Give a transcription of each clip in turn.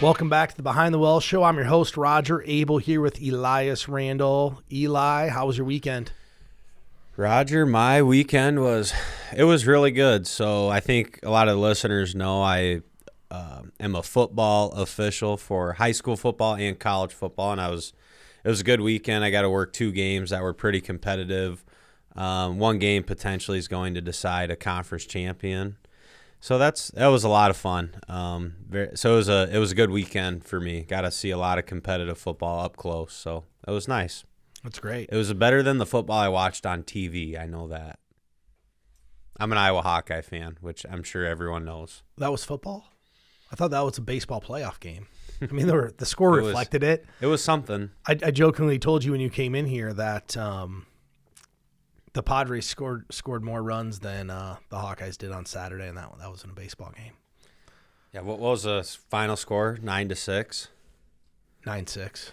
Welcome back to the Behind the Well Show. I'm your host, Roger Abel, here with Elias, Randel. Eli, how was your weekend? Roger, my weekend was really good. So I think a lot of the listeners know I am a football official for high school football and college football, and it was a good weekend. I got to work 2 games that were pretty competitive. One game potentially is going to decide a conference champion. So that was a lot of fun. So it was a good weekend for me. Got to see a lot of competitive football up close. So it was nice. That's great. It was better than the football I watched on TV. I know that. I'm an Iowa Hawkeye fan, which I'm sure everyone knows. That was football? I thought that was a baseball playoff game. I mean, the score reflected it. It was something. I jokingly told you when you came in here that the Padres scored more runs than the Hawkeyes did on Saturday, and that was in a baseball game. Yeah, what was the final score? 9-6? 9-6.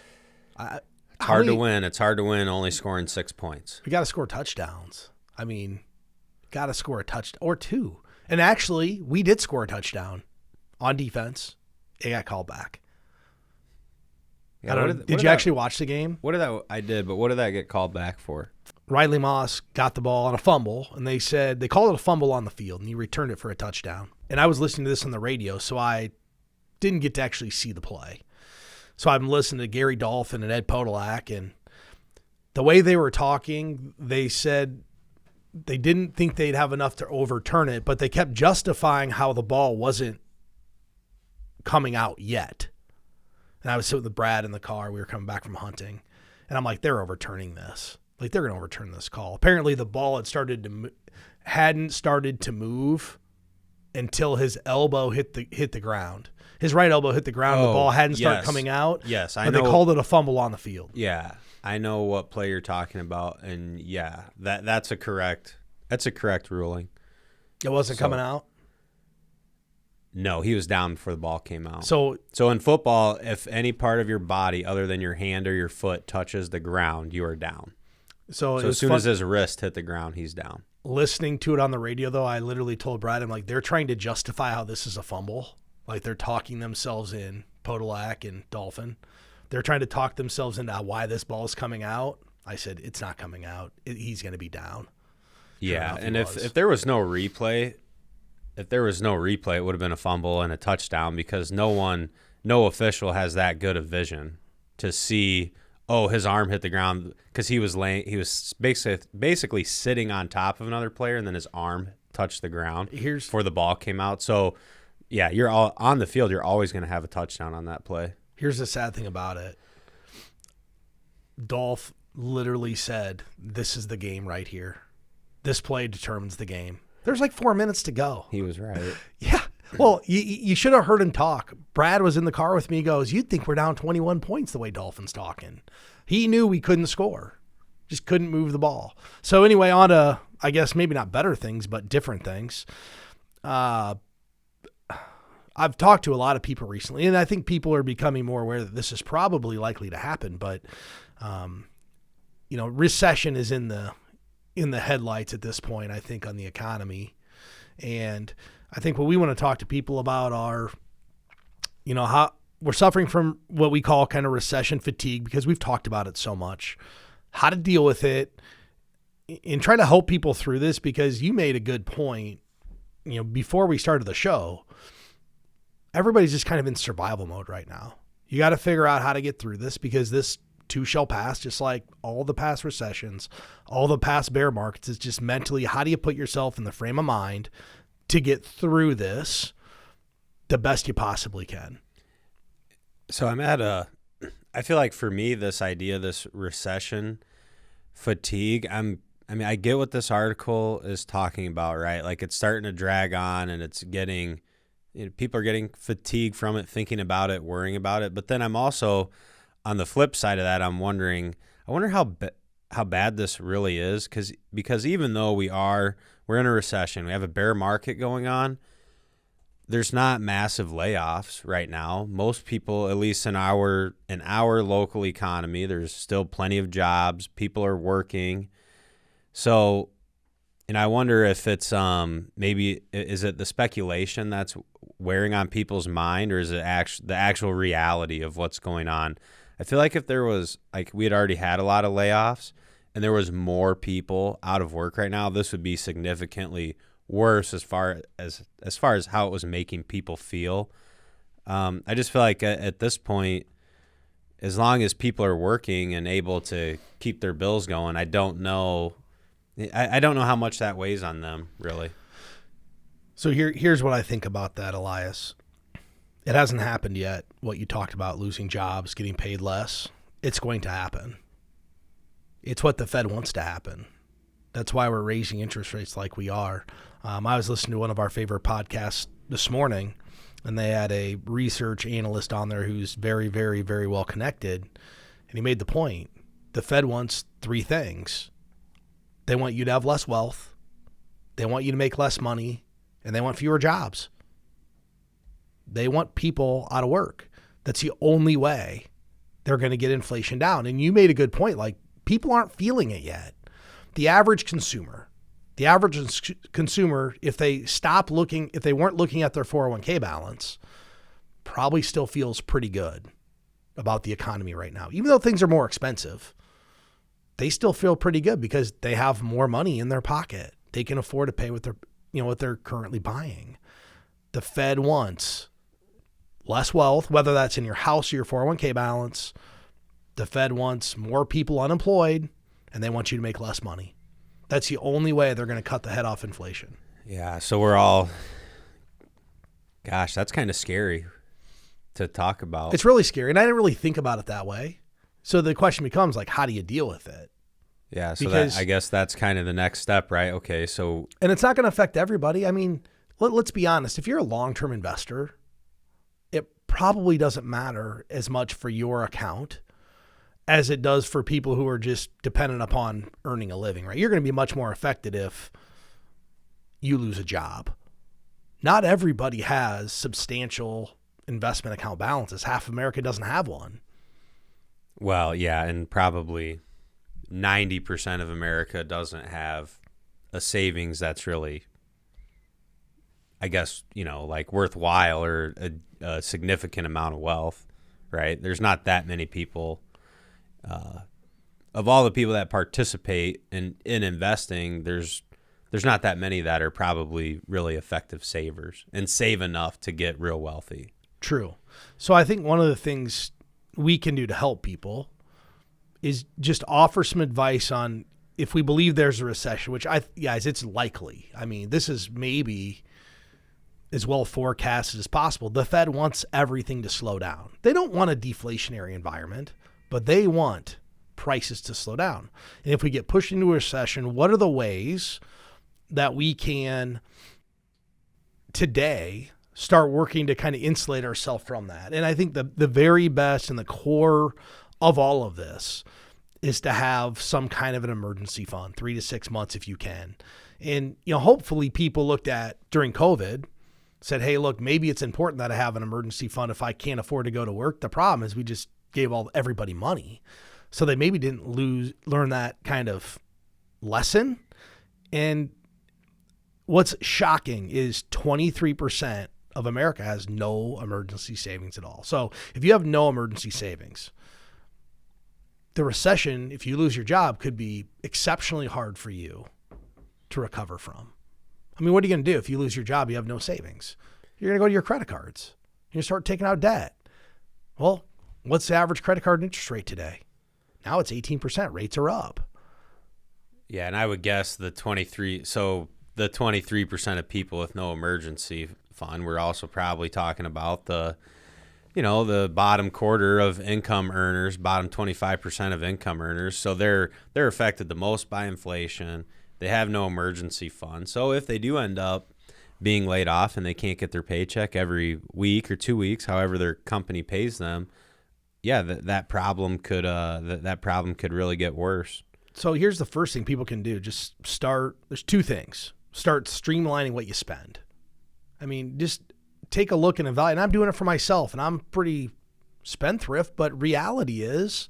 It's hard to win. It's hard to win only scoring 6 points. We got to score touchdowns. I mean, got to score a touchdown or 2. And actually, we did score a touchdown on defense. It got called back. Yeah, did you actually watch the game? I did, but what did that get called back for? Riley Moss got the ball on a fumble, and they called it a fumble on the field, and he returned it for a touchdown. And I was listening to this on the radio, so I didn't get to actually see the play. So I'm listening to Gary Dolphin and Ed Podolak, and the way they were talking, they said they didn't think they'd have enough to overturn it, but they kept justifying how the ball wasn't coming out yet. And I was sitting with Brad in the car. We were coming back from hunting, and I'm like, they're overturning this. Like, they're going to overturn this call. Apparently, the ball hadn't started to move until his elbow hit the ground. His right elbow hit the ground. The ball hadn't started coming out. Yes, I know. But they called it a fumble on the field. Yeah, I know what play you're talking about, and yeah, that's a correct ruling. It wasn't coming out? No, he was down before the ball came out. So in football, if any part of your body other than your hand or your foot touches the ground, you are down. So as soon as his wrist hit the ground, he's down. Listening to it on the radio, though, I literally told Brad, I'm like, they're trying to justify how this is a fumble. Like, they're talking themselves in, Podolak and Dolphin. They're trying to talk themselves into why this ball is coming out. I said, it's not coming out. He's going to be down. Yeah, and if there was no replay, it would have been a fumble and a touchdown because no official has that good of vision to see, his arm hit the ground because he was basically sitting on top of another player and then his arm touched the ground before the ball came out. So, yeah, you're all on the field. You're always going to have a touchdown on that play. Here's the sad thing about it. Dolph literally said, this is the game right here. This play determines the game. There's like 4 minutes to go. He was right. Yeah. Well, you should have heard him talk. Brad was in the car with me. He goes, you'd think we're down 21 points the way Dolphin's talking. He knew we couldn't score. Just couldn't move the ball. So anyway, on to, I guess, maybe not better things, but different things. I've talked to a lot of people recently, and I think people are becoming more aware that this is probably likely to happen. But, recession is in the headlights at this point, I think, on the economy. And I think what we want to talk to people about are, how we're suffering from what we call kind of recession fatigue because we've talked about it so much, how to deal with it and try to help people through this because you made a good point, before we started the show. Everybody's just kind of in survival mode right now. You got to figure out how to get through this because this too shall pass, just like all the past recessions, all the past bear markets. It's just mentally, how do you put yourself in the frame of mind to get through this the best you possibly can? So I feel like for me, this idea, this recession fatigue, I get what this article is talking about, right? Like it's starting to drag on and it's getting, people are getting fatigued from it, thinking about it, worrying about it. But then I'm also, on the flip side of that, I wonder how bad this really is, because even though we're in a recession, we have a bear market going on, there's not massive layoffs right now. Most people, at least in our local economy, there's still plenty of jobs. People are working. So And I wonder if it's maybe is it the speculation that's wearing on people's mind, or is it the actual reality of what's going on? I feel like if there was, like, we had already had a lot of layoffs and there was more people out of work right now, this would be significantly worse as far as how it was making people feel. I just feel like at this point, as long as people are working and able to keep their bills going, I don't know how much that weighs on them, really. So here's what I think about that, Elias. It hasn't happened yet, what you talked about, losing jobs, getting paid less. It's going to happen. It's what the Fed wants to happen. That's why we're raising interest rates like we are. I was listening to one of our favorite podcasts this morning, and they had a research analyst on there who's very, very, very well connected. And he made the point. The Fed wants three things. They want you to have less wealth. They want you to make less money. And they want fewer jobs. They want people out of work. That's the only way they're going to get inflation down. And you made a good point. Like, people aren't feeling it yet. The average consumer, if they weren't looking at their 401k balance, probably still feels pretty good about the economy right now. Even though things are more expensive, they still feel pretty good because they have more money in their pocket. They can afford to pay what they're currently buying. The Fed wants less wealth, whether that's in your house or your 401k balance. The Fed wants more people unemployed, and they want you to make less money. That's the only way they're going to cut the head off inflation. Yeah, so we're all, gosh, that's kind of scary to talk about. It's really scary, and I didn't really think about it that way. So the question becomes, like, how do you deal with it? Yeah, so I guess that's kind of the next step, right? Okay, so... And it's not going to affect everybody. I mean, let's be honest. If you're a long-term investor, it probably doesn't matter as much for your account as it does for people who are just dependent upon earning a living, right? You're going to be much more affected if you lose a job. Not everybody has substantial investment account balances. Half of America doesn't have one. Well, yeah, and probably 90% of America doesn't have a savings that's really, I guess, like worthwhile or a significant amount of wealth, right? There's not that many people. Of all the people that participate in investing, there's not that many that are probably really effective savers and save enough to get real wealthy. True. So I think one of the things we can do to help people is just offer some advice on if we believe there's a recession, which guys, it's likely. I mean, this is maybe as well forecasted as possible. The Fed wants everything to slow down. They don't want a deflationary environment, but they want prices to slow down. And if we get pushed into a recession, what are the ways that we can today start working to kind of insulate ourselves from that? And I think the very best and the core of all of this is to have some kind of an emergency fund, 3 to 6 months if you can. And, hopefully people looked at during COVID, said, hey, look, maybe it's important that I have an emergency fund if I can't afford to go to work. The problem is we just gave everybody money. So they maybe didn't learn that kind of lesson. And what's shocking is 23% of America has no emergency savings at all. So if you have no emergency savings, the recession, if you lose your job, could be exceptionally hard for you to recover from. I mean, what are you going to do if you lose your job, you have no savings? You're going to go to your credit cards. You're going to start taking out debt. Well, what's the average credit card interest rate today? Now it's 18%. Rates are up. Yeah, and I would guess the 23% of people with no emergency fund, we're also probably talking about the bottom quarter of income earners, bottom 25% of income earners. So they're affected the most by inflation. They have no emergency fund. So if they do end up being laid off and they can't get their paycheck every week or 2 weeks, however their company pays them, yeah, that problem could really get worse. So here's the first thing people can do. Just start. There's two things. Start streamlining what you spend. I mean, just take a look and evaluate. And I'm doing it for myself, and I'm pretty spendthrift. But reality is,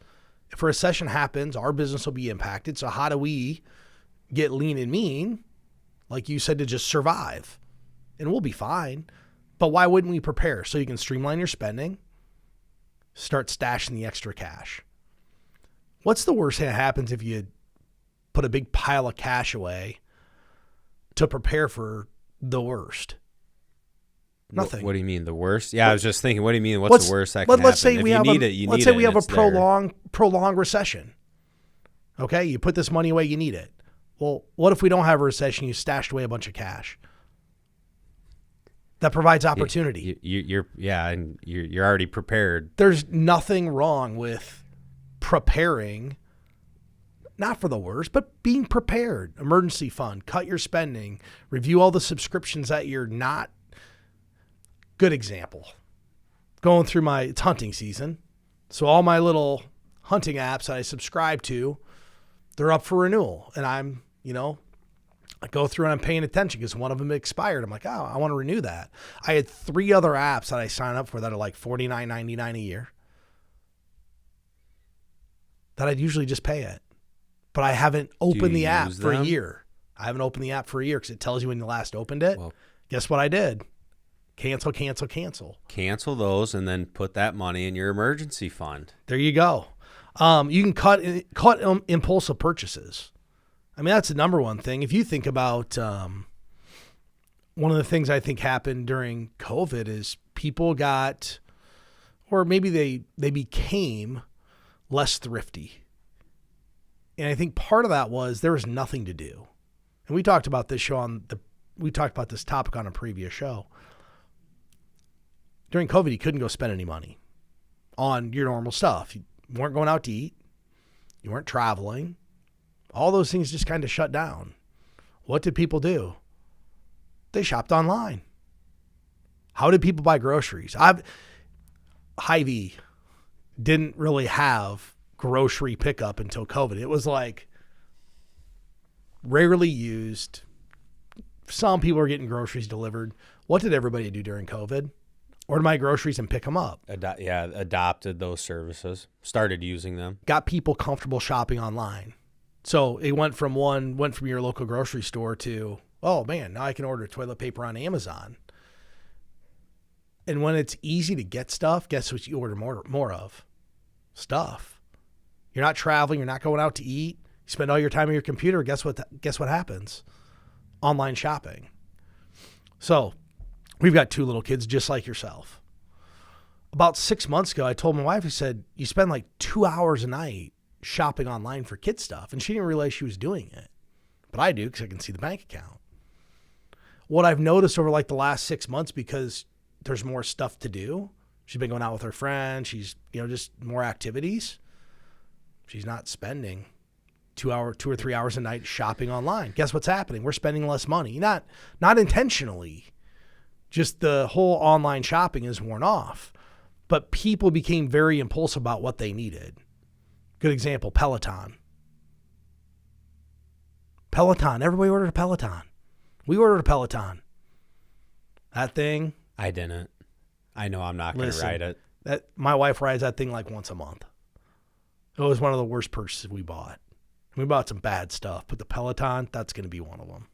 if a recession happens, our business will be impacted. So how do we get lean and mean like you said, to just survive. And we'll be fine. But why wouldn't we prepare? So you can streamline your spending, start stashing the extra cash. What's the worst that happens if you put a big pile of cash away to prepare for the worst? Nothing. What do you mean, the worst? Yeah, I was just thinking, what do you mean, what's the worst that can happen? Let's say if we you have need it, you let's need say we it, have a and it's there. prolonged recession. Okay, you put this money away, you need it. Well, what if we don't have a recession? You stashed away a bunch of cash. That provides opportunity. You're already prepared. There's nothing wrong with preparing, not for the worst, but being prepared. Emergency fund, cut your spending, review all the subscriptions that you're not. Good example. Going through it's hunting season. So all my little hunting apps that I subscribe to, they're up for renewal. And I go through and I'm paying attention because one of them expired. I'm like, oh, I want to renew that. I had 3 other apps that I signed up for that are like $49.99 a year that I'd usually just pay it. But I haven't opened the app for a year. I haven't opened the app for a year because it tells you when you last opened it. Well, guess what I did? Cancel. Cancel those and then put that money in your emergency fund. There you go. You can cut impulsive purchases. I mean, that's the number one thing. If you think about one of the things I think happened during COVID is people got, or maybe they became less thrifty. And I think part of that was there was nothing to do. And we talked about this we talked about this topic on a previous show. During COVID, you couldn't go spend any money on your normal stuff. You weren't going out to eat. You weren't traveling. All those things just kind of shut down. What did people do? They shopped online. How did people buy groceries? Hy-Vee didn't really have grocery pickup until COVID. It was like rarely used. Some people are getting groceries delivered. What did everybody do during COVID? Order my groceries and pick them up. Adopted those services. Started using them. Got people comfortable shopping online. So it went from your local grocery store to, oh man, now I can order toilet paper on Amazon. And when it's easy to get stuff, guess what you order more of? Stuff. You're not traveling. You're not going out to eat. You spend all your time on your computer. Guess what happens? Online shopping. So we've got 2 little kids just like yourself. About 6 months ago, I told my wife, I said, you spend like 2 hours a night shopping online for kid stuff. And she didn't realize she was doing it. But I do because I can see the bank account. What I've noticed over like the last 6 months, because there's more stuff to do. She's been going out with her friends. She's, just more activities. She's not spending 2 or 3 hours a night shopping online. Guess what's happening? We're spending less money. Not intentionally. Just the whole online shopping is worn off. But people became very impulsive about what they needed. Good example, Peloton. Everybody ordered a Peloton. We ordered a Peloton. That thing. I didn't. I know I'm not going to ride it. My wife rides that thing like once a month. It was one of the worst purchases we bought. We bought some bad stuff, but the Peloton, that's going to be one of them.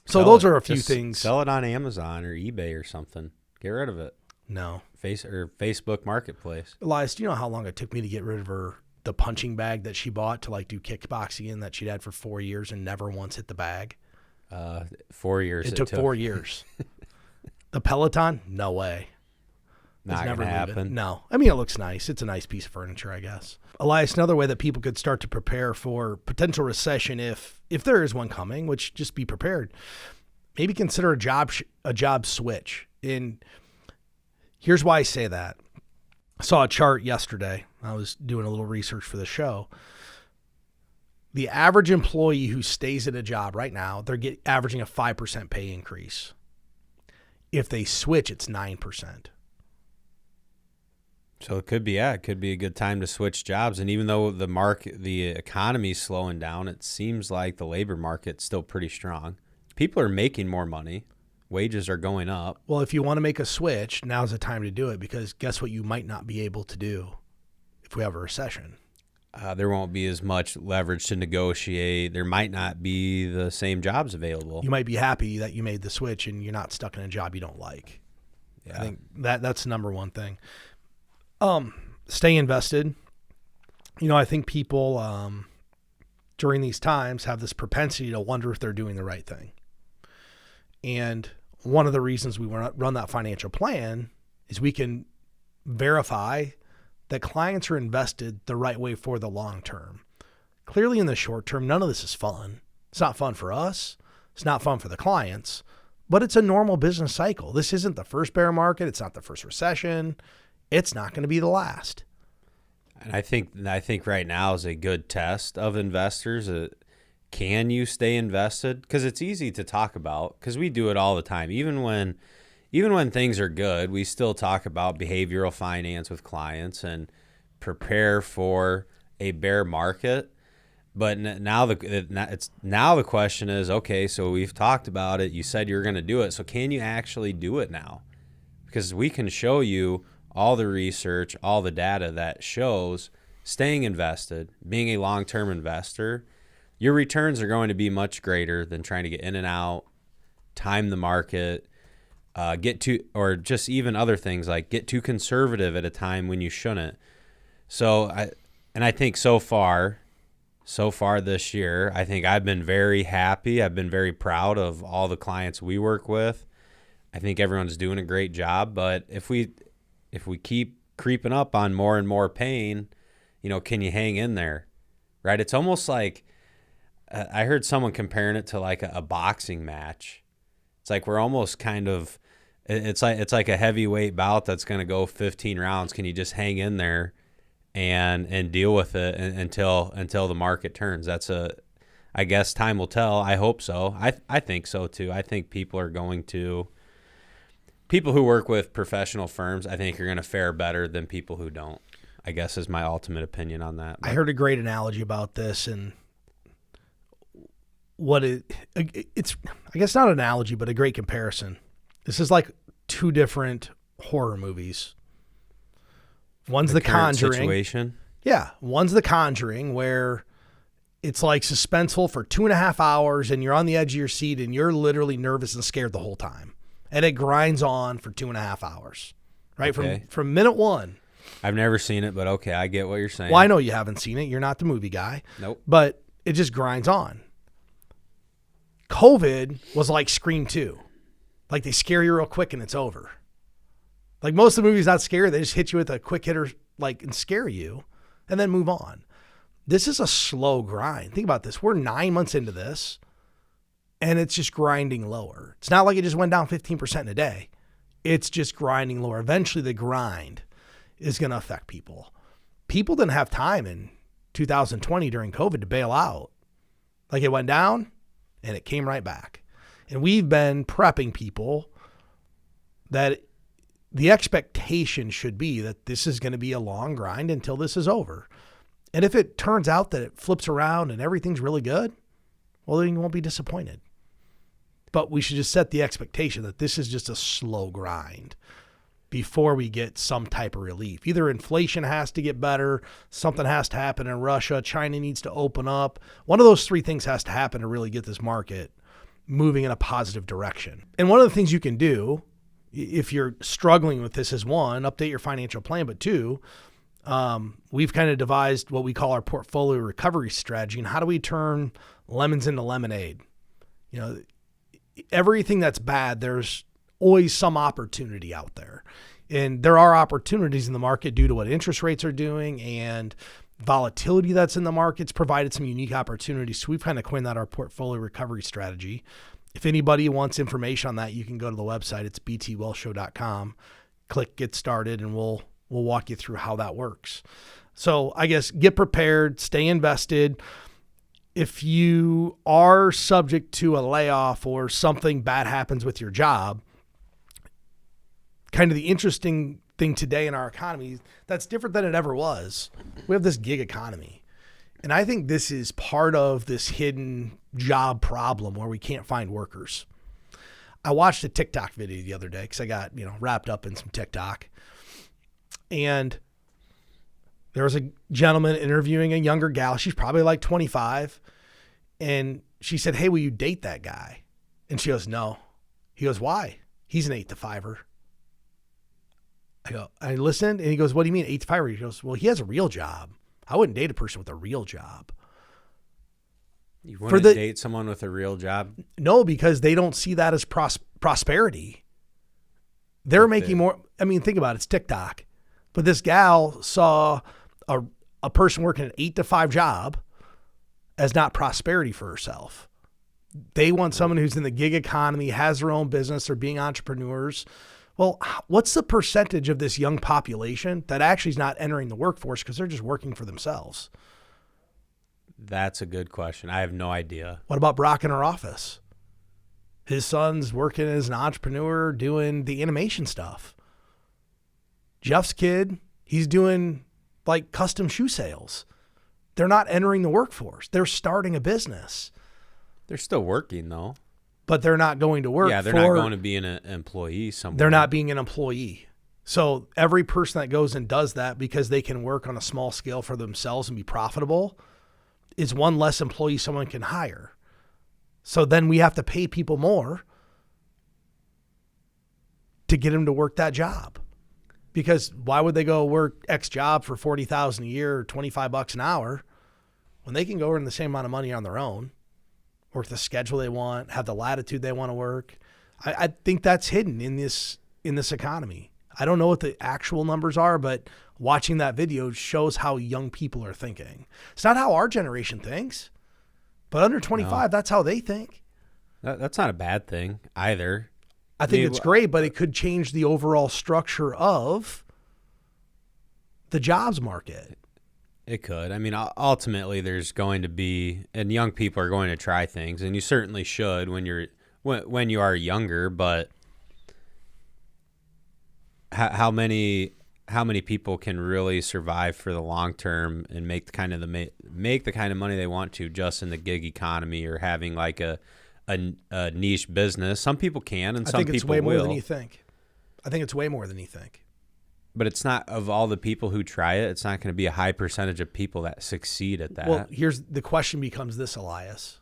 So those are a few things. Sell it on Amazon or eBay or something. Get rid of it. No. Facebook Marketplace. Elias, do you know how long it took me to get rid of the punching bag that she bought to like do kickboxing in that she'd had for 4 years and never once hit the bag? 4 years. It took 4 years. The Peloton? No way. Not going to happen. No. I mean, it looks nice. It's a nice piece of furniture, I guess. Elias, another way that people could start to prepare for potential recession, if there is one coming, which just be prepared, maybe consider a job switch. And here's why I say that. I saw a chart yesterday. I was doing a little research for the show. The average employee who stays at a job right now, they're averaging a 5% pay increase. If they switch, it's 9%. So it could be a good time to switch jobs. And even though the economy's slowing down, it seems like the labor market's still pretty strong. People are making more money. Wages are going up. Well, if you want to make a switch, now's the time to do it, because guess what you might not be able to do if we have a recession? There won't be as much leverage to negotiate. There might not be the same jobs available. You might be happy that you made the switch and you're not stuck in a job you don't like. Yeah. I think that's the number one thing. Stay invested. I think people during these times have this propensity to wonder if they're doing the right thing. And one of the reasons we run that financial plan is we can verify that clients are invested the right way for the long term. Clearly in the short term, none of this is fun. It's not fun for us. It's not fun for the clients, but it's a normal business cycle. This isn't the first bear market. It's not the first recession. It's not going to be the last. And I think right now is a good test of investors. Can you stay invested? Because it's easy to talk about, because we do it all the time. Even when things are good, we still talk about behavioral finance with clients and prepare for a bear market. But now the question is, okay, so we've talked about it. You said you were going to do it. So can you actually do it now? Because we can show you all the research, all the data that shows staying invested, being a long-term investor, your returns are going to be much greater than trying to get in and out, time the market, or just even other things like get too conservative at a time when you shouldn't. So I think so far this year, I think I've been very happy. I've been very proud of all the clients we work with. I think everyone's doing a great job, but if we keep creeping up on more and more pain, can you hang in there? Right? It's almost like I heard someone comparing it to like a boxing match. It's like we're almost kind of it's like a heavyweight bout that's going to go 15 rounds. Can you just hang in there and deal with it until the market turns? I guess time will tell. I hope so. I think so too. I think people who work with professional firms, I think, are going to fare better than people who don't, I guess, is my ultimate opinion on that. I heard a great analogy about this, and it's, I guess, not an analogy, but a great comparison. This is like two different horror movies. One's The Conjuring. Situation. Yeah. One's The Conjuring, where it's like suspenseful for 2.5 hours and you're on the edge of your seat and you're literally nervous and scared the whole time. And it grinds on for 2.5 hours, right? Okay. From minute one. I've never seen it, but okay, I get what you're saying. Well, I know you haven't seen it. You're not the movie guy. Nope. But it just grinds on. COVID was like Scream 2. Like they scare you real quick and it's over. Like most of the movies not scary. They just hit you with a quick hitter and scare you and then move on. This is a slow grind. Think about this. We're 9 months into this. And it's just grinding lower. It's not like it just went down 15% in a day. It's just grinding lower. Eventually, the grind is going to affect people. People didn't have time in 2020 during COVID to bail out. Like it went down and it came right back. And we've been prepping people that the expectation should be that this is going to be a long grind until this is over. And if it turns out that it flips around and everything's really good, well, then you won't be disappointed. But we should just set the expectation that this is just a slow grind before we get some type of relief. Either inflation has to get better, something has to happen in Russia, China needs to open up. One of those three things has to happen to really get this market moving in a positive direction. And one of the things you can do if you're struggling with this is, one, update your financial plan, but two, we've kind of devised what we call our portfolio recovery strategy. And how do we turn lemons into lemonade? Everything that's bad, there's always some opportunity out there. And there are opportunities in the market due to what interest rates are doing and volatility that's in the markets provided some unique opportunities. So we've kind of coined that our portfolio recovery strategy. If anybody wants information on that, you can go to the website. It's btwellshow.com. Click Get Started, and we'll walk you through how that works. So I guess get prepared, stay invested. If you are subject to a layoff or something bad happens with your job, kind of the interesting thing today in our economy that's different than it ever was. We have this gig economy. And I think this is part of this hidden job problem where we can't find workers. I watched a TikTok video the other day because I got, wrapped up in some TikTok. And There was a gentleman interviewing a younger gal. She's probably like 25. And she said, hey, will you date that guy? And she goes, no. He goes, why? He's an 8-to-5er. I listened, and he goes, what do you mean 8-to-5er? He goes, well, he has a real job. I wouldn't date a person with a real job. You wouldn't date someone with a real job? No, because they don't see that as prosperity. They're making more. I mean, think about it. It's TikTok. But this gal saw a person working an 8-to-5 job as not prosperity for herself. They want someone who's in the gig economy, has their own business, or being entrepreneurs. Well, what's the percentage of this young population that actually is not entering the workforce because they're just working for themselves? That's a good question. I have no idea. What about Brock in our office? His son's working as an entrepreneur doing the animation stuff. Jeff's kid, he's doing like custom shoe sales. They're not entering the workforce. They're starting a business. They're still working though. But they're not going to work. Yeah, they're not going to be an employee somewhere. They're not being an employee. So every person that goes and does that because they can work on a small scale for themselves and be profitable is one less employee someone can hire. So then we have to pay people more to get them to work that job. Because why would they go work X job for $40,000 a year or $25 an hour when they can go earn the same amount of money on their own, work the schedule they want, have the latitude they want to work? I think that's hidden in this economy. I don't know what the actual numbers are, but watching that video shows how young people are thinking. It's not how our generation thinks, but under 25, that's how they think. That's not a bad thing either. I think it's great, but it could change the overall structure of the jobs market. It could. I mean, ultimately, there's going to be, and young people are going to try things, and you certainly should when you are younger. But how many people can really survive for the long term and make the kind of money they want to just in the gig economy or having like a niche business? Some people can, and some people will. I think it's way more than you think. I think it's way more than you think. But it's not, of all the people who try it, it's not going to be a high percentage of people that succeed at that. Well, the question becomes this, Elias.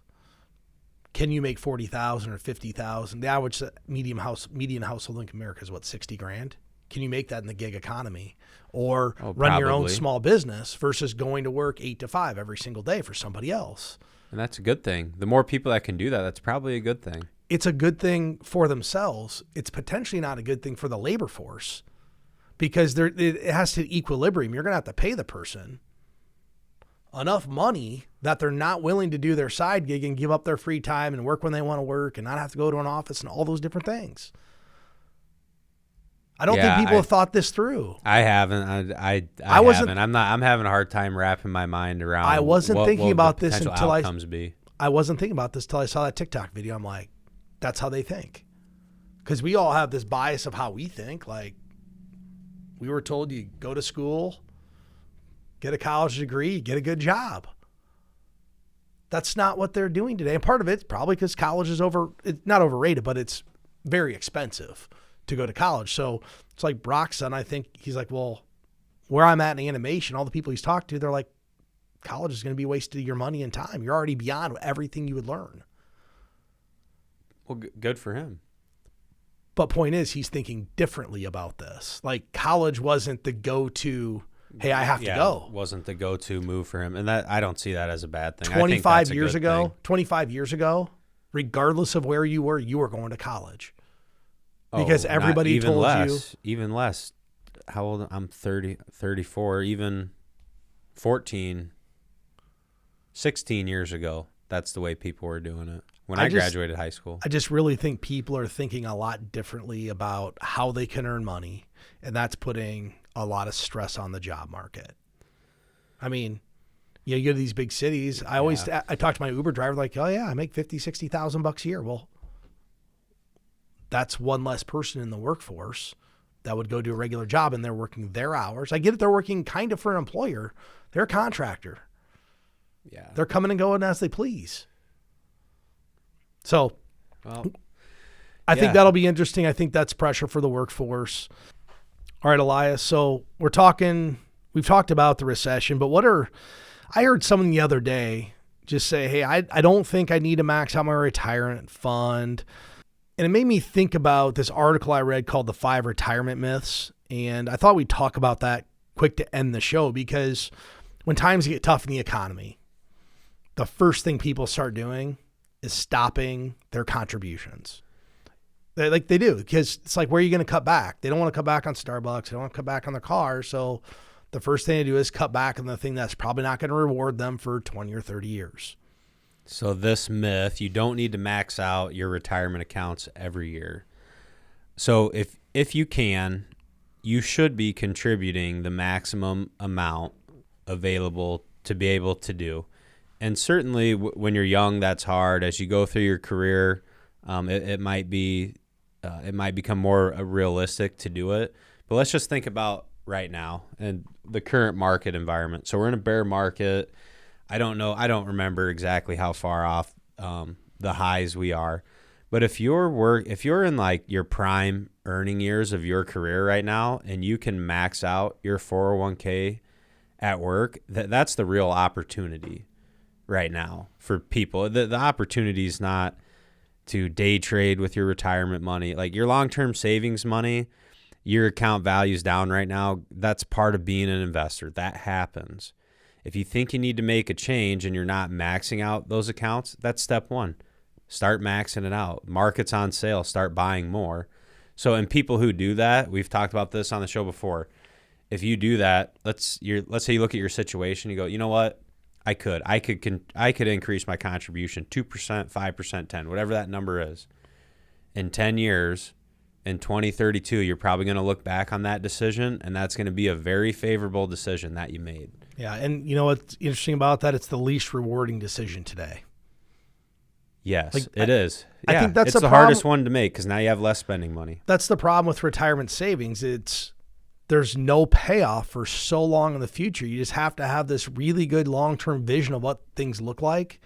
Can you make $40,000 or $50,000? The average median household income in America is what, $60,000? Can you make that in the gig economy or run your own small business versus going to work 8 to 5 every single day for somebody else? And that's a good thing. The more people that can do that, that's probably a good thing. It's a good thing for themselves. It's potentially not a good thing for the labor force because it has to equilibrium. You're going to have to pay the person enough money that they're not willing to do their side gig and give up their free time and work when they want to work and not have to go to an office and all those different things. I don't think people have thought this through. I haven't. I haven't. I'm having a hard time wrapping my mind around. I wasn't thinking about this until I wasn't thinking about this until I saw that TikTok video. I'm like, that's how they think. Because we all have this bias of how we think. Like, we were told you go to school, get a college degree, get a good job. That's not what they're doing today. And part of it's probably because college is it's not overrated, but it's very expensive to go to college. So it's like Brock's son, I think he's like, well, where I'm at in animation, all the people he's talked to, they're like, college is going to be wasted your money and time. You're already beyond everything you would learn. Well, good for him. But point is, he's thinking differently about this. Like, college wasn't the go-to, hey, I have to go. Wasn't the go-to move for him. And that I don't see that as a bad thing. 25 years ago, regardless of where you were going to college. Because everybody told you. Even less. How old? I'm 30, 34, even 14, 16 years ago. That's the way people were doing it when I graduated high school. I just really think people are thinking a lot differently about how they can earn money, and that's putting a lot of stress on the job market. I mean, you go to these big cities. I talk to my Uber driver like, oh yeah, I make $50,000-$60,000 a year. Well, that's one less person in the workforce that would go do a regular job, and they're working their hours. I get it. They're working kind of for an employer. They're a contractor. Yeah. They're coming and going as they please. So I think that'll be interesting. I think that's pressure for the workforce. All right, Elias. So we're talking we've talked about the recession, but I heard someone the other day just say, hey, I don't think I need to max out my retirement fund. And it made me think about this article I read called The 5 Retirement Myths. And I thought we'd talk about that quick to end the show, because when times get tough in the economy, the first thing people start doing is stopping their contributions. They do, because it's like, where are you going to cut back? They don't want to cut back on Starbucks. They don't want to cut back on their car. So the first thing they do is cut back on the thing that's probably not going to reward them for 20 or 30 years. So this myth, you don't need to max out your retirement accounts every year. So if you can, you should be contributing the maximum amount available to be able to do. And certainly when you're young, that's hard. As you go through your career, it might become more realistic to do it. But let's just think about right now and the current market environment. So we're in a bear market. I don't know. I don't remember exactly how far off the highs we are. But if you're in like your prime earning years of your career right now, and you can max out your 401k at work, that's the real opportunity right now for people. The opportunity is not to day trade with your retirement money. Like your long-term savings money, your account value's down right now. That's part of being an investor. That happens. If you think you need to make a change and you're not maxing out those accounts, that's step one. Start maxing it out. Market's on sale. Start buying more. So, and people who do that, we've talked about this on the show before. If you do that, let's say you look at your situation, you go, you know what? I could increase my contribution 2%, 5%, 10, whatever that number is. In 10 years, in 2032, you're probably going to look back on that decision, and that's going to be a very favorable decision that you made. Yeah, and you know what's interesting about that? It's the least rewarding decision today. Yes, it is. I Yeah, think that's it's the hardest one to make because now you have less spending money. That's the problem with retirement savings. There's no payoff for so long in the future. You just have to have this really good long-term vision of what things look like.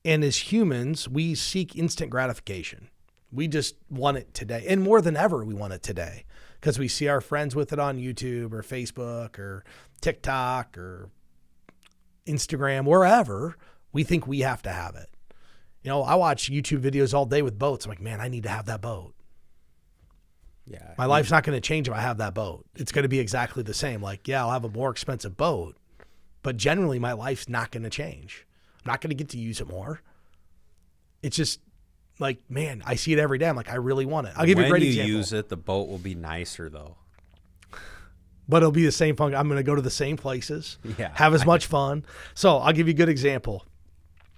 And as humans, we seek instant gratification. We just want it today. And more than ever, we want it today because we see our friends with it on YouTube or Facebook or TikTok or Instagram, wherever. We think we have to have it. You know, I watch YouTube videos all day with boats. I'm like, man, I need to have that boat. Yeah. My life's not going to change if I have that boat. It's going to be exactly the same. Like, yeah, I'll have a more expensive boat, but generally my life's not going to change. I'm not going to get to use it more. It's just like, man, I see it every day. I'm like, I really want it. I'll give you a great example. When you use it, the boat will be nicer though. But it'll be the same fun. I'm going to go to the same places, have as much fun. So I'll give you a good example.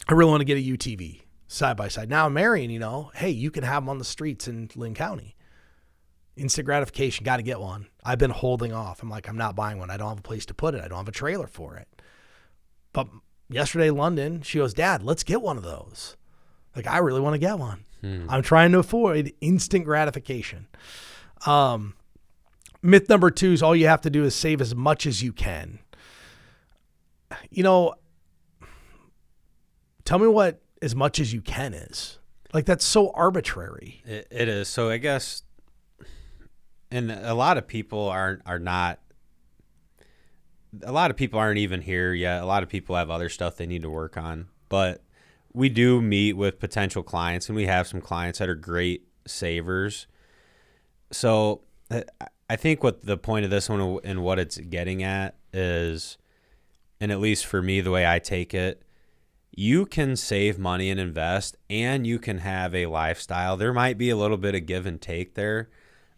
I really want to get a UTV side by side. Now I'm marrying, hey, you can have them on the streets in Lynn County. Instant gratification, got to get one. I've been holding off. I'm like, I'm not buying one. I don't have a place to put it. I don't have a trailer for it. But yesterday, London, she goes, Dad, let's get one of those. Like, I really want to get one. I'm trying to avoid instant gratification. Myth number 2 is all you have to do is save as much as you can. Tell me what as much as you can is. Like, that's so arbitrary. It is. So I guess, and a lot of people aren't even here yet. A lot of people have other stuff they need to work on. But we do meet with potential clients, and we have some clients that are great savers. So I think what the point of this one and what it's getting at is, and at least for me, the way I take it, you can save money and invest, and you can have a lifestyle. There might be a little bit of give and take there,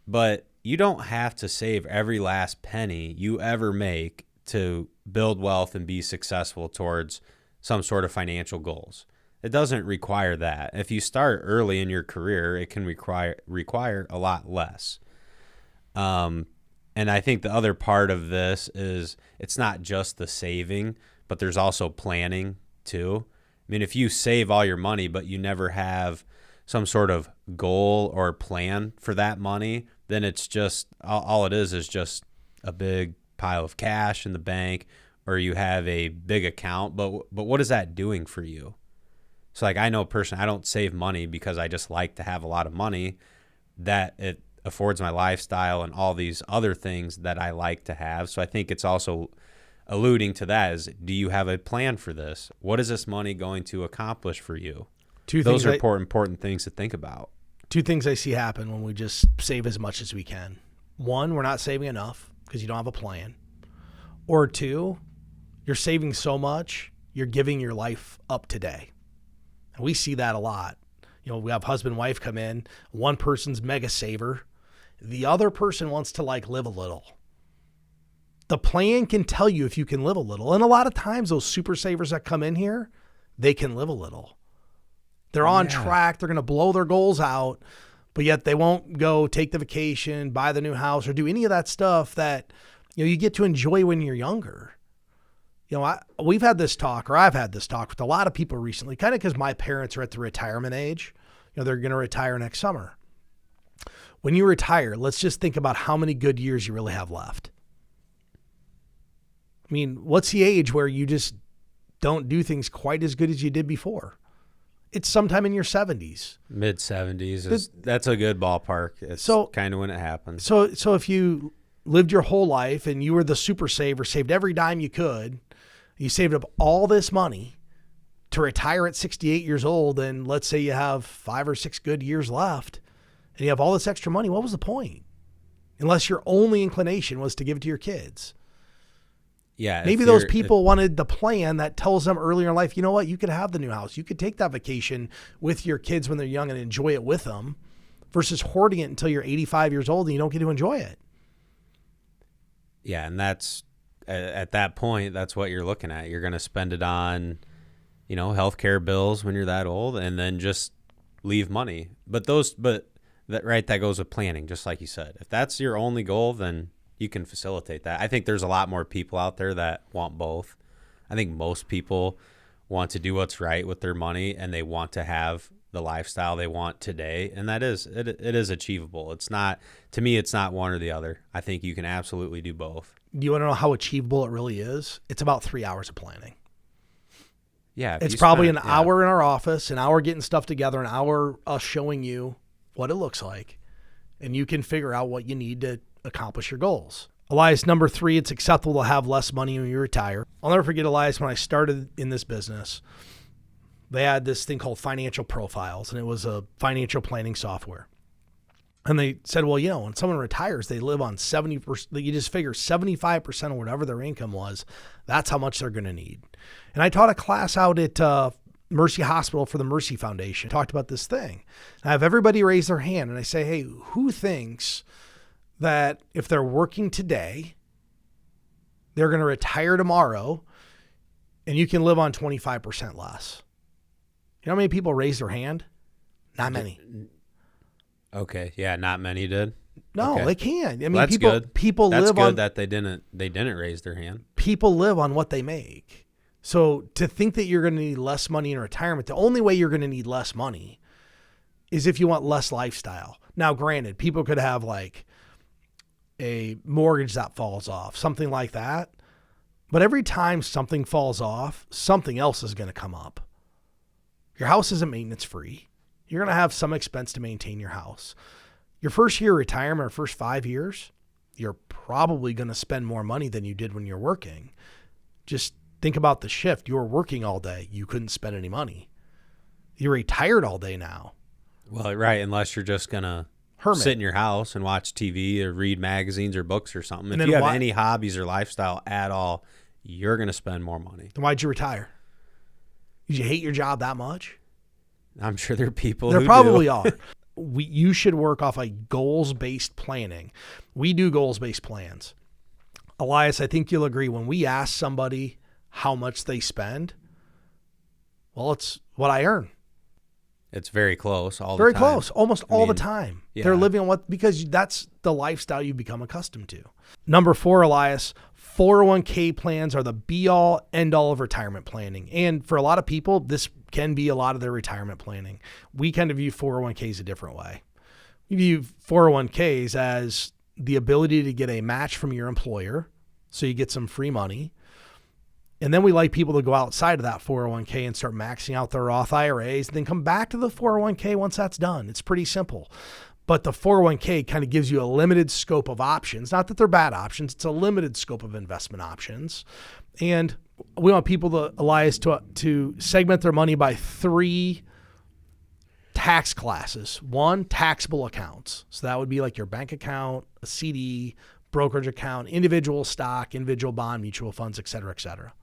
but you don't have to save every last penny you ever make to build wealth and be successful towards some sort of financial goals. It doesn't require that. If you start early in your career, it can require a lot less. And I think the other part of this is it's not just the saving, but there's also planning too. I mean, if you save all your money, but you never have some sort of goal or plan for that money, then it's just, all it is just a big pile of cash in the bank, or you have a big account. But what is that doing for you? So like, I know personally, I don't save money because I just like to have a lot of money. That affords my lifestyle and all these other things that I like to have. So I think it's also alluding to that is, do you have a plan for this? What is this money going to accomplish for you? Those are important things to think about. Two things I see happen when we just save as much as we can. One, we're not saving enough because you don't have a plan. Or two, you're saving so much, you're giving your life up today. And we see that a lot. We have husband and wife come in. One person's mega saver. The other person wants to live a little. The plan can tell you if you can live a little. And a lot of times those super savers that come in here, they can live a little. They're on track. They're going to blow their goals out, but yet they won't go take the vacation, buy the new house, or do any of that stuff that you get to enjoy when you're younger. We've had this talk, or I've had this talk with a lot of people recently, kind of because my parents are at the retirement age. They're going to retire next summer. When you retire, let's just think about how many good years you really have left. I mean, what's the age where you just don't do things quite as good as you did before? It's sometime in your 70s. Mid-70s. That's a good ballpark. It's kind of when it happens. So if you lived your whole life and you were the super saver, saved every dime you could, you saved up all this money to retire at 68 years old, and let's say you have 5 or 6 good years left, and you have all this extra money, what was the point? Unless your only inclination was to give it to your kids. Yeah. Maybe those people wanted the plan that tells them earlier in life, you know what, you could have the new house. You could take that vacation with your kids when they're young and enjoy it with them versus hoarding it until you're 85 years old and you don't get to enjoy it. Yeah, and that's at that point, that's what you're looking at. You're going to spend it on, healthcare bills when you're that old, and then just leave money. But that goes with planning, just like you said. If that's your only goal, then you can facilitate that. I think there's a lot more people out there that want both. I think most people want to do what's right with their money, and they want to have the lifestyle they want today, and it is achievable. It's not, to me, it's not one or the other. I think you can absolutely do both. Do you want to know how achievable it really is? It's about 3 hours of planning. Yeah. It's probably an hour in our office, an hour getting stuff together, an hour us showing you what it looks like, and you can figure out what you need to accomplish your goals. Elias, number 3, it's acceptable to have less money when you retire. I'll never forget, Elias, when I started in this business, they had this thing called Financial Profiles, and it was a financial planning software. And they said, well, when someone retires, they live on 70%. You just figure 75% of whatever their income was, that's how much they're going to need. And I taught a class out at Mercy Hospital for the Mercy Foundation. I talked about this thing. I have everybody raise their hand, and I say, hey, who thinks that if they're working today, they're going to retire tomorrow, and you can live on 25% less? You know how many people raised their hand? Not many. Okay. Yeah, not many did. No, okay. They can't. I mean, that's good. People that's live good on that they didn't raise their hand. People live on what they make. So to think that you're going to need less money in retirement, the only way you're going to need less money is if you want less lifestyle. Now, granted, people could have a mortgage that falls off, something like that. But every time something falls off, something else is going to come up. Your house isn't maintenance free. You're going to have some expense to maintain your house. Your first year of retirement or first 5 years, you're probably going to spend more money than you did when you're working. Just think about the shift. You were working all day. You couldn't spend any money. You're retired all day now. Well, right, unless you're just going to sit in your house and watch TV or read magazines or books or something. If you have any hobbies or lifestyle at all, you're going to spend more money. Then why'd you retire? Did you hate your job that much? I'm sure there are people who probably do. Are. You should work off a goals-based planning. We do goals-based plans. Elias, I think you'll agree when we ask somebody how much they spend, well, it's what I earn. It's very close all the time. Very close, almost all the time. Yeah. They're living on because that's the lifestyle you become accustomed to. Number 4, Elias, 401k plans are the be-all, end-all of retirement planning. And for a lot of people, this can be a lot of their retirement planning. We kind of view 401ks a different way. We view 401ks as the ability to get a match from your employer, so you get some free money. And then we like people to go outside of that 401k and start maxing out their Roth IRAs and then come back to the 401k once that's done. It's pretty simple. But the 401k kind of gives you a limited scope of options. Not that they're bad options. It's a limited scope of investment options. And we want people, Elias, to segment their money by 3 tax classes. 1, taxable accounts. So that would be like your bank account, a CD, brokerage account, individual stock, individual bond, mutual funds, et cetera, et cetera.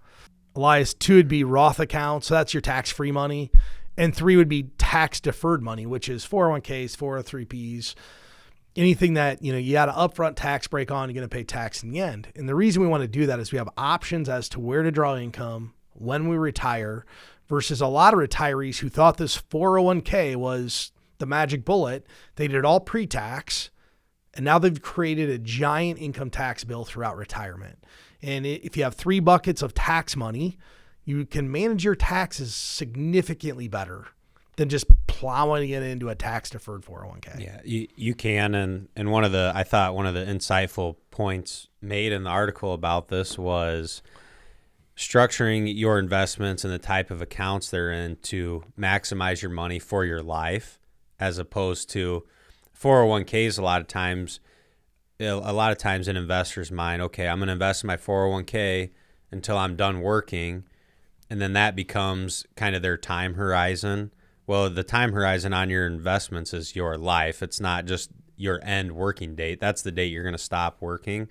Elias, 2 would be Roth accounts. So that's your tax-free money. And 3 would be tax-deferred money, which is 401ks, 403ps, anything that, you got an upfront tax break on, you're going to pay tax in the end. And the reason we want to do that is we have options as to where to draw income when we retire versus a lot of retirees who thought this 401k was the magic bullet. They did it all pre-tax, and now they've created a giant income tax bill throughout retirement. And if you have 3 buckets of tax money, you can manage your taxes significantly better than just plowing it into a tax-deferred 401k. Yeah, you can. And I thought one of the insightful points made in the article about this was structuring your investments and the type of accounts they're in to maximize your money for your life, as opposed to 401ks. A lot of times in investors' mind, okay, I'm going to invest in my 401k until I'm done working. And then that becomes kind of their time horizon. Well, the time horizon on your investments is your life. It's not just your end working date. That's the date you're going to stop working.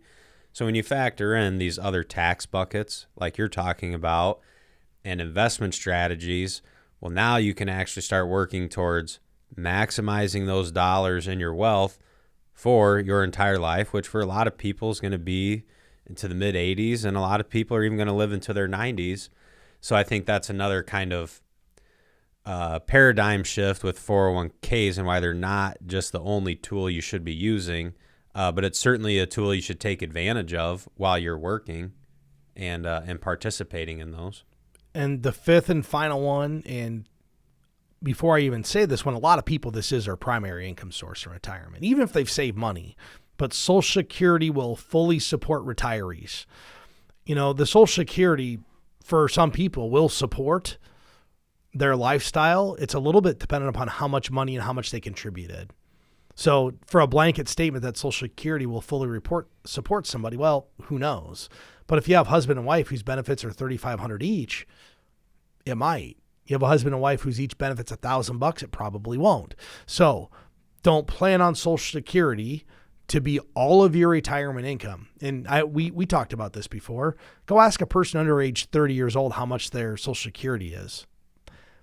So when you factor in these other tax buckets, like you're talking about, and investment strategies, well, now you can actually start working towards maximizing those dollars in your wealth for your entire life, which for a lot of people is going to be into the mid 80s, and a lot of people are even going to live into their 90s. So I think that's another kind of paradigm shift with 401ks and why they're not just the only tool you should be using, but it's certainly a tool you should take advantage of while you're working and participating in those. And the 5th and final one, and before I even say this one, a lot of people, this is their primary income source in retirement, even if they've saved money. But Social Security will fully support retirees. The Social Security, for some people, will support their lifestyle. It's a little bit dependent upon how much money and how much they contributed. So for a blanket statement that Social Security will fully support somebody, well, who knows? But if you have husband and wife whose benefits are $3,500 each, it might. You have a husband and wife whose each benefits $1,000, it probably won't. So don't plan on Social Security to be all of your retirement income. And we talked about this before. Go ask a person under age 30 years old how much their Social Security is.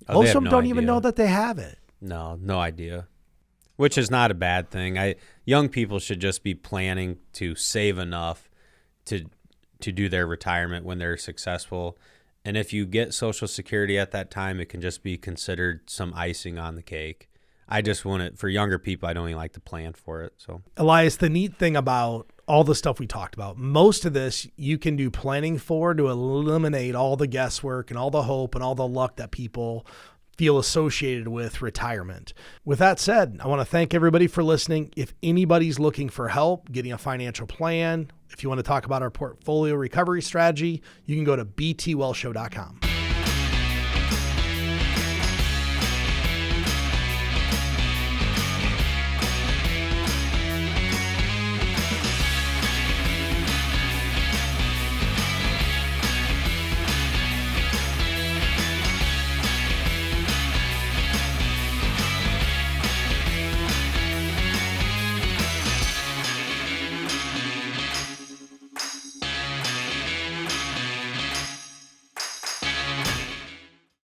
Most of them don't even know that they have it. No idea. Which is not a bad thing. Young people should just be planning to save enough to do their retirement when they're successful. And if you get Social Security at that time, it can just be considered some icing on the cake. I just want it for younger people. I don't even like to plan for it. So, Elias, the neat thing about all the stuff we talked about, most of this you can do planning for to eliminate all the guesswork and all the hope and all the luck that people feel associated with retirement. With that said, I want to thank everybody for listening. If anybody's looking for help getting a financial plan, if you want to talk about our portfolio recovery strategy, you can go to btwellshow.com.